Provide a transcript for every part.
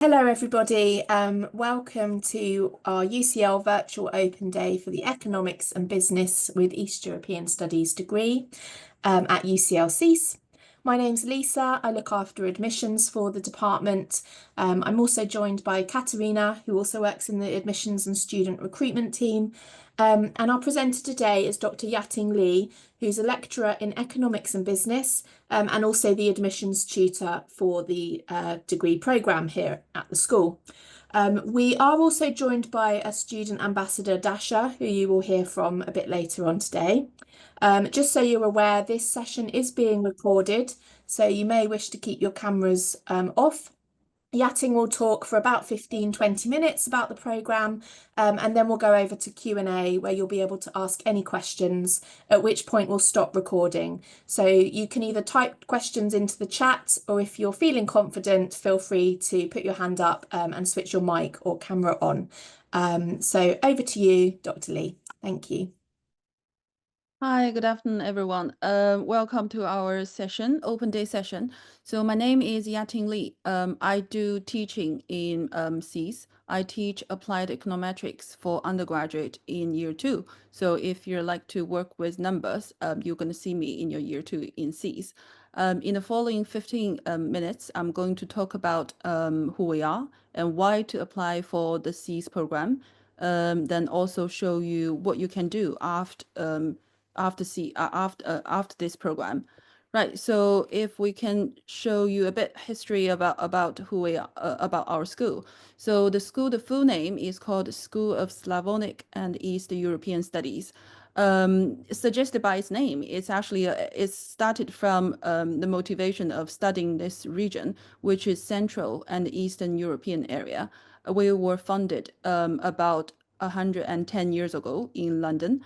Hello, everybody. Welcome to our UCL Virtual Open Day for the Economics and Business with East European Studies degree at UCL SSEES. My name's Lisa. I look after admissions for the department. I'm also joined by Katerina, who also works in the admissions and student recruitment team. And our presenter today is Dr. Yating Li, who's a lecturer in economics and business and also the admissions tutor for the degree programme here at the school. We are also joined by a student ambassador, Dasha, who you will hear from a bit later on today. Just so you're aware, this session is being recorded, so you may wish to keep your cameras off. Yating will talk for about 15-20 minutes about the programme, and then we'll go over to Q&A where you'll be able to ask any questions, at which point we'll stop recording. So you can either type questions into the chat, or if you're feeling confident, feel free to put your hand up and switch your mic or camera on. So over to you, Dr. Li. Thank you. Hi, good afternoon, everyone. Welcome to our session, open day session. So my name is Yating Li. I do teaching in SSEES. I teach applied econometrics for undergraduate in year 2. So if you like to work with numbers, you're going to see me in your year 2 in SSEES. In the following 15 minutes, I'm going to talk about who we are and why to apply for the SSEES program. Then also show you what you can do after this program, right? So if we can show you a bit history about who we are, about our school. So the school, the full name is called School of Slavonic and East European Studies. Suggested by its name, it's actually it started from the motivation of studying this region, which is Central and Eastern European area. We were founded about 110 years ago in London.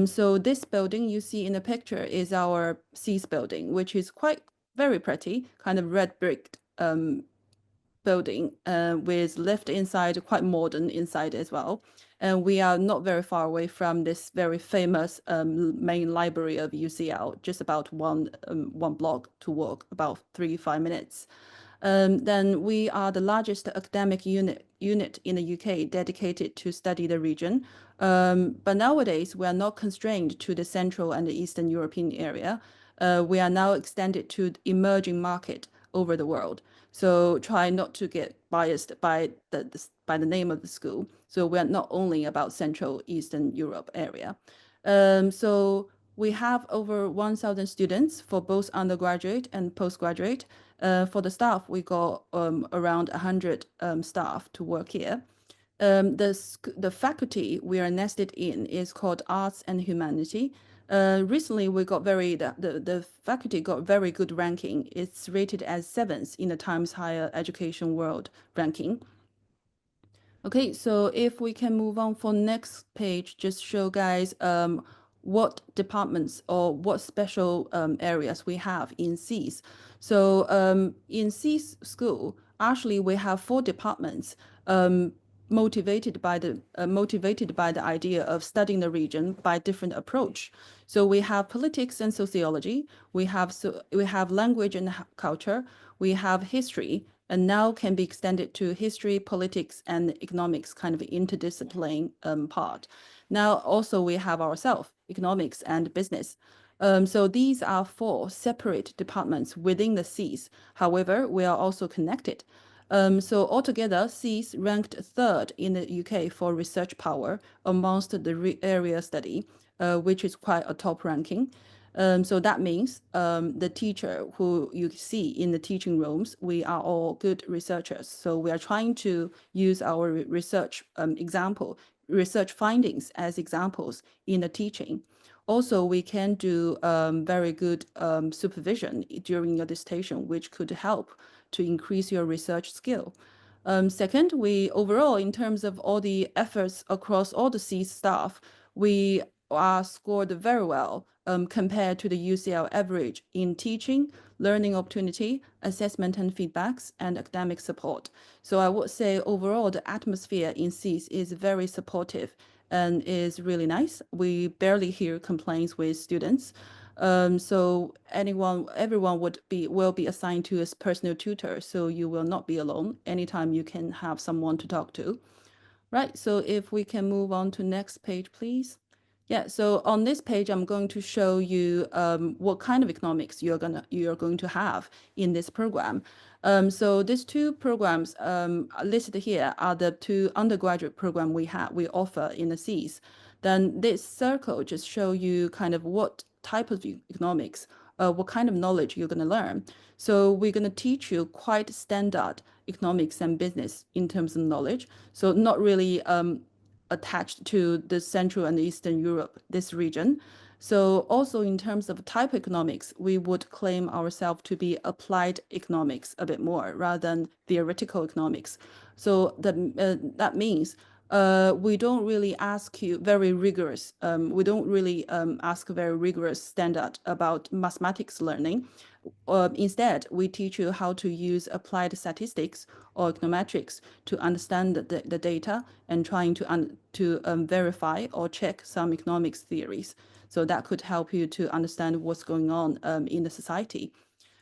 So this building you see in the picture is our SSEES building, which is quite very pretty, kind of red brick building with lift inside, quite modern inside as well. And we are not very far away from this very famous main library of UCL, just about one block to walk, about 3-5 minutes. Then we are the largest academic unit in the UK dedicated to study the region. But nowadays, we are not constrained to the Central and the Eastern European area. We are now extended to the emerging market over the world. So try not to get biased by the name of the school. So we are not only about Central Eastern Europe area. So we have over 1,000 students for both undergraduate and postgraduate. For the staff, we got around 100 staff to work here. The faculty we are nested in is called Arts and Humanity. Recently, we got the faculty got very good ranking. It's rated as 7th in the Times Higher Education World ranking. Okay, so if we can move on for next page, just show guys what departments or what special areas we have in SSEES. So in SSEES school, actually we have 4 departments motivated by the idea of studying the region by different approach. So we have politics and sociology, we have language and culture, we have history, and now can be extended to history, politics, and economics kind of interdiscipline part. Now also we have ourselves, economics and business. So these are 4 separate departments within the SSEES. However, we are also connected. So altogether, SSEES ranked 3rd in the UK for research power amongst the area study, which is quite a top ranking. So that means the teacher who you see in the teaching rooms, we are all good researchers. So we are trying to use our research research findings as examples in the teaching. Also, we can do very good supervision during your dissertation, which could help to increase your research skill. Second, we overall, in terms of all the efforts across all the SSEES staff, we are scored very well compared to the UCL average in teaching, learning opportunity, assessment and feedbacks, and academic support. So I would say overall, the atmosphere in SSEES is very supportive and is really nice. We barely hear complaints with students. So everyone will be assigned to a personal tutor, so you will not be alone. Anytime you can have someone to talk to. Right, so if we can move on to next page, please. Yeah, so on this page, I'm going to show you what kind of economics you're going to have in this program. So these two programs listed here are the two undergraduate program we offer in the SSEES. Then this circle just show you kind of what type of economics, what kind of knowledge you're going to learn. So we're going to teach you quite standard economics and business in terms of knowledge. So not really attached to the Central and Eastern Europe, this region. So also in terms of type economics, we would claim ourselves to be applied economics a bit more rather than theoretical economics. So that means we don't really ask you very rigorous, we don't really ask very rigorous standard about mathematics learning. Instead, we teach you how to use applied statistics or econometrics to understand the data and trying to verify or check some economics theories. So that could help you to understand what's going on in the society.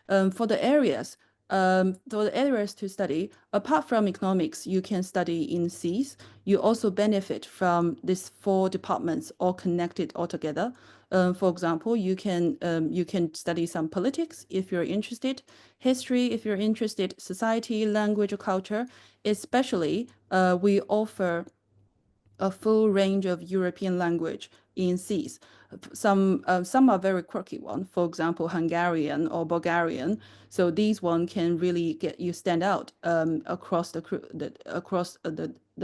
For the areas, to study, apart from economics, you can study in SSEES. You also benefit from these four departments all connected all together. For example, you can study some politics if you're interested, history if you're interested, society, language, or culture. Especially, we offer a full range of European language in SSEES. Some are very quirky one, for example, Hungarian or Bulgarian. So these one can really get you stand out across the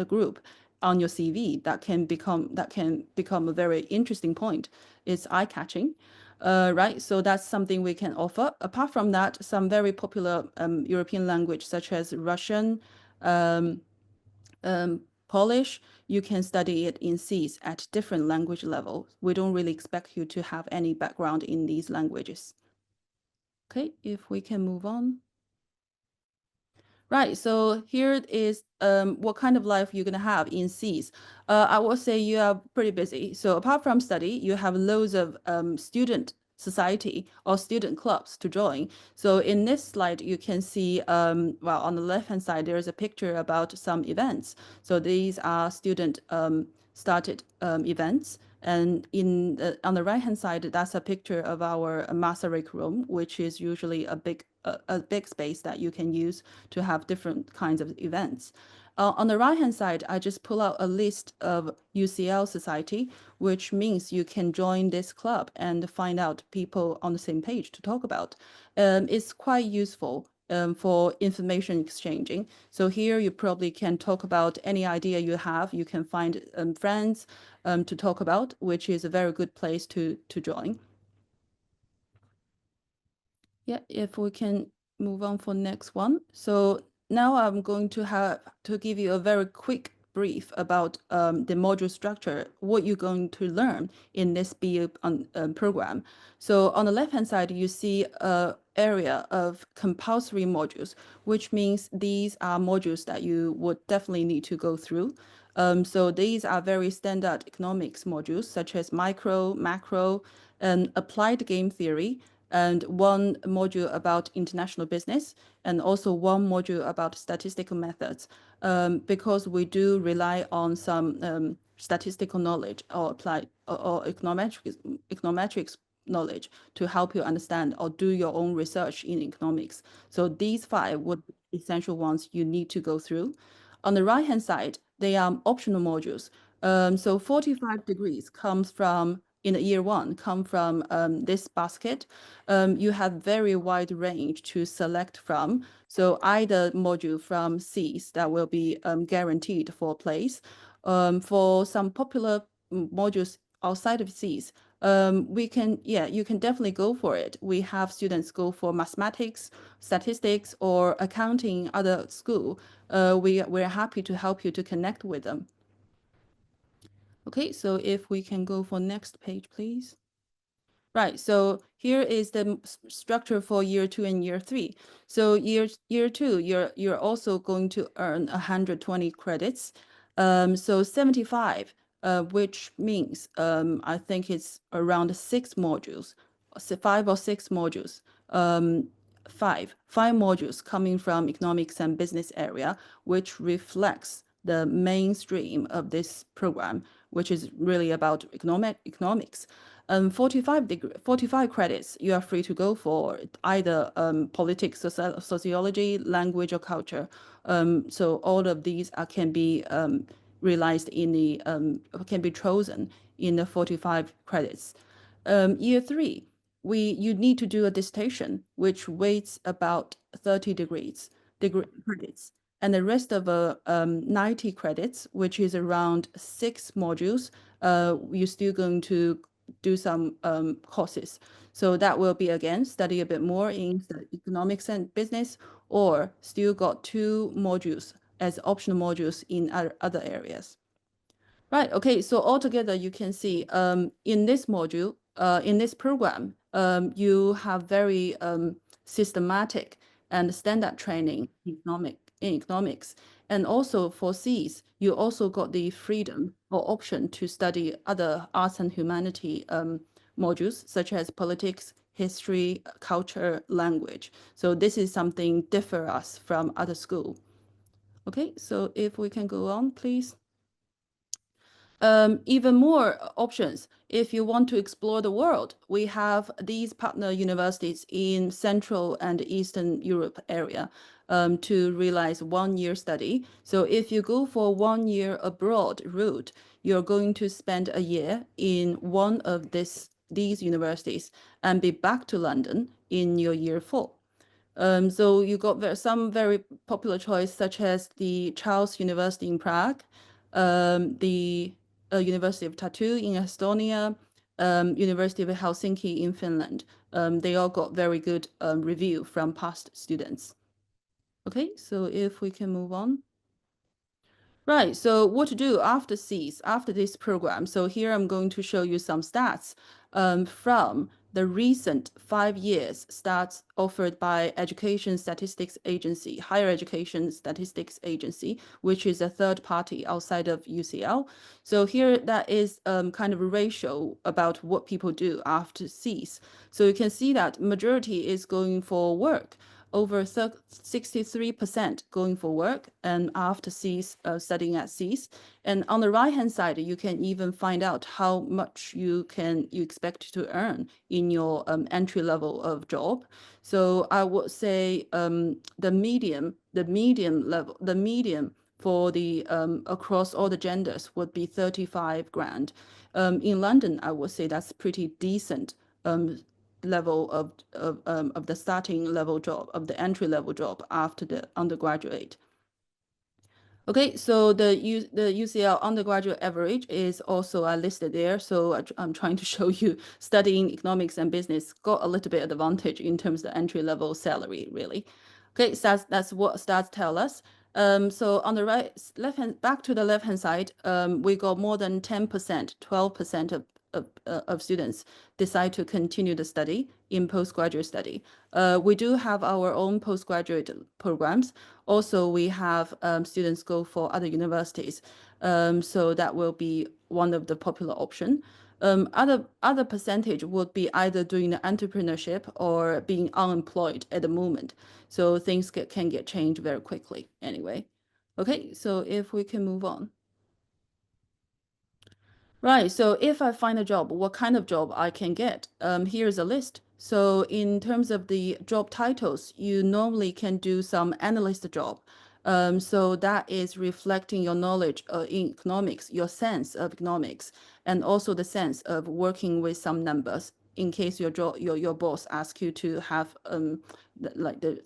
group on your CV. That can become a very interesting point. It's eye-catching. Right, so that's something we can offer. Apart from that, some very popular European language such as Russian, um, Polish, you can study it in SSEES at different language levels. We don't really expect you to have any background in these languages. Okay, if we can move on. Right, so here is what kind of life you're gonna have in SSEES. I will say you are pretty busy. So apart from study, you have loads of student society or student clubs to join. So in this slide, you can see, well, on the left-hand side, there is a picture about some events. So these are student started events. And on the right-hand side, that's a picture of our master rec room, which is usually a big space that you can use to have different kinds of events. On the right-hand side, I just pull out a list of UCL Society, which means you can join this club and find out people on the same page to talk about. It's quite useful for information exchanging. So here you probably can talk about any idea you have. You can find friends to talk about, which is a very good place to join. Yeah, if we can move on for next one. So now I'm going to have to give you a very quick brief about the module structure, what you're going to learn in this BA program. So on the left-hand side, you see a area of compulsory modules, which means these are modules that you would definitely need to go through. So these are very standard economics modules, such as micro, macro, and applied game theory, and one module about international business, and also one module about statistical methods, because we do rely on some statistical knowledge or applied or econometrics knowledge to help you understand or do your own research in economics. So these five would be essential ones you need to go through. On the right-hand side, they are optional modules. So 45 degrees comes from in the year one come from this basket. You have very wide range to select from. So either module from SSEES that will be guaranteed for a place. For some popular modules outside of SSEES, you can definitely go for it. We have students go for mathematics, statistics, or accounting, other school. We're happy to help you to connect with them. Okay, so if we can go for next page, please. Right, so here is the structure for year two and year three. So year two, you're also going to earn 120 credits. So 75, which means I think it's around 6 modules, five or six modules. Five modules coming from economics and business area, which reflects the mainstream of this program, which is really about economics. 45 credits, you are free to go for either politics, sociology, language, or culture. So all of these can be realized in the can be chosen in the 45 credits. Year 3, you need to do a dissertation, which weighs about 30 credits, and the rest of 90 credits, which is around 6 modules. You're still going to do some courses. So that will be, again, study a bit more in the economics and business, or still got 2 modules as optional modules in other areas. Right. Okay. So altogether, you can see in this module, in this program, you have very systematic and standard training in economics. And also for SSEES, you also got the freedom or option to study other arts and humanity modules, such as politics, history, culture, language. So this is something differ us from other school. Okay. So if we can go on, please. Even more options. If you want to explore the world, we have these partner universities in Central and Eastern Europe area to realize 1-year study. So if you go for 1-year abroad route, you're going to spend a year in one of these universities and be back to London in your year 4. So you got some very popular choice, such as the Charles University in Prague, the University of Tartu in Estonia, University of Helsinki in Finland. They all got very good review from past students. Okay, so if we can move on. Right, so what to do after SSEES, after this program. So here I'm going to show you some stats from the recent 5 years stats offered by Education Statistics Agency, Higher Education Statistics Agency, which is a third party outside of UCL. So here that is kind of a ratio about what people do after SSEES. So you can see that majority is going for work. Over 63% going for work and after SSEES, studying at SSEES. And on the right-hand side, you can even find out how much you expect to earn in your entry level of job. So I would say the medium for the across all the genders would be 35 grand. In London, I would say that's pretty decent level of the starting level job, of the entry level job after the undergraduate. Okay, so the UCL undergraduate average is also listed there. So I'm trying to show you studying economics and business got a little bit advantage in terms of the entry level salary, really. Okay, so that's what stats tell us. So on the back to the left hand side, we got more than 10%, 12% of students decide to continue the study in postgraduate study. We do have our own postgraduate programs. Also, we have students go for other universities. So that will be one of the popular option. Other percentage would be either doing the entrepreneurship or being unemployed at the moment. So things can get changed very quickly anyway. Okay, so if we can move on. Right, so if I find a job, what kind of job I can get? Here's a list. So in terms of the job titles, you normally can do some analyst job. So that is reflecting your knowledge in economics, your sense of economics, and also the sense of working with some numbers in case your boss asks you to have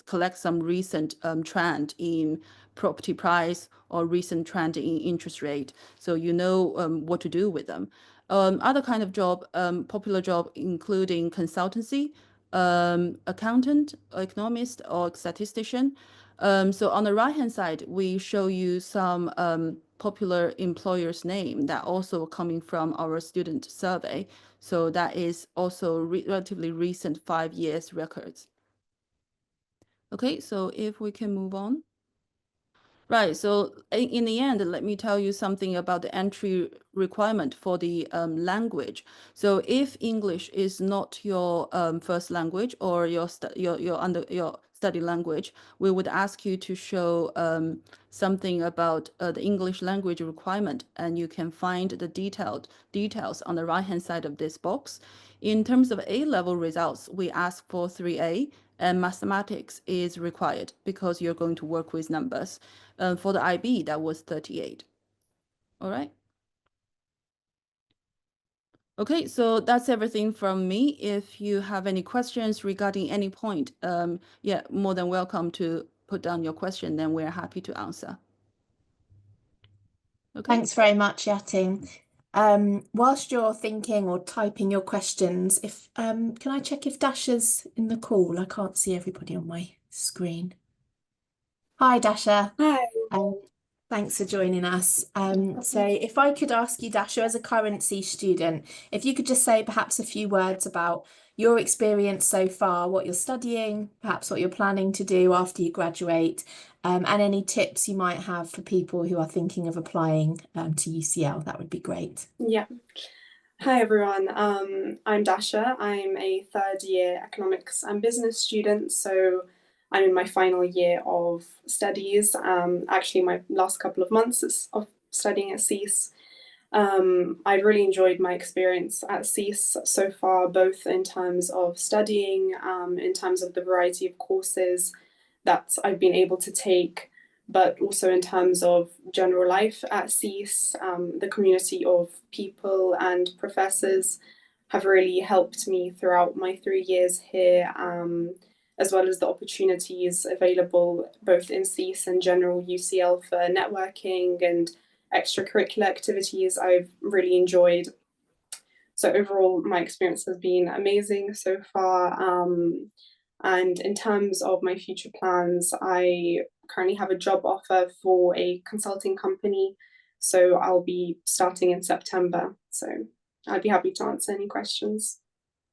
collect some recent trend in property price or recent trend in interest rate, so you know what to do with them. Other kind of job, popular job, including consultancy, accountant, economist, or statistician. So on the right hand side, we show you some popular employers' name that also coming from our student survey. So that is also relatively recent 5 years records. Okay, so if we can move on. Right. So in the end, let me tell you something about the entry requirement for the language. So if English is not your first language or your study language, we would ask you to show something about the English language requirement, and you can find the details on the right-hand side of this box. In terms of A-level results, we ask for 3A, and mathematics is required because you're going to work with numbers. For the IB, that was 38. All right. Okay, so that's everything from me. If you have any questions regarding any point, yeah, more than welcome to put down your question, then we're happy to answer. Okay. Thanks very much, Yating. Whilst you're thinking or typing your questions, if can I check if Dasha's in the call? I can't see everybody on my screen. Hi, Dasha. Hi. Um, Thanks for joining us. So if I could ask you, Dasha, as a current C student, if you could just say perhaps a few words about your experience so far, what you're studying, perhaps what you're planning to do after you graduate, and any tips you might have for people who are thinking of applying to UCL, that would be great. Yeah. Hi, everyone. I'm Dasha. I'm a third year economics and business student. So I'm in my final year of studies. Actually, my last couple of months of studying at SSEES. I've really enjoyed my experience at SSEES so far, both in terms of studying, in terms of the variety of courses that I've been able to take, but also in terms of general life at SSEES. The community of people and professors have really helped me throughout my 3 years here, as well as the opportunities available both in SSEES and general UCL for networking and extracurricular activities I've really enjoyed. So overall, my experience has been amazing so far. And in terms of my future plans, I currently have a job offer for a consulting company. So I'll be starting in September. So I'd be happy to answer any questions.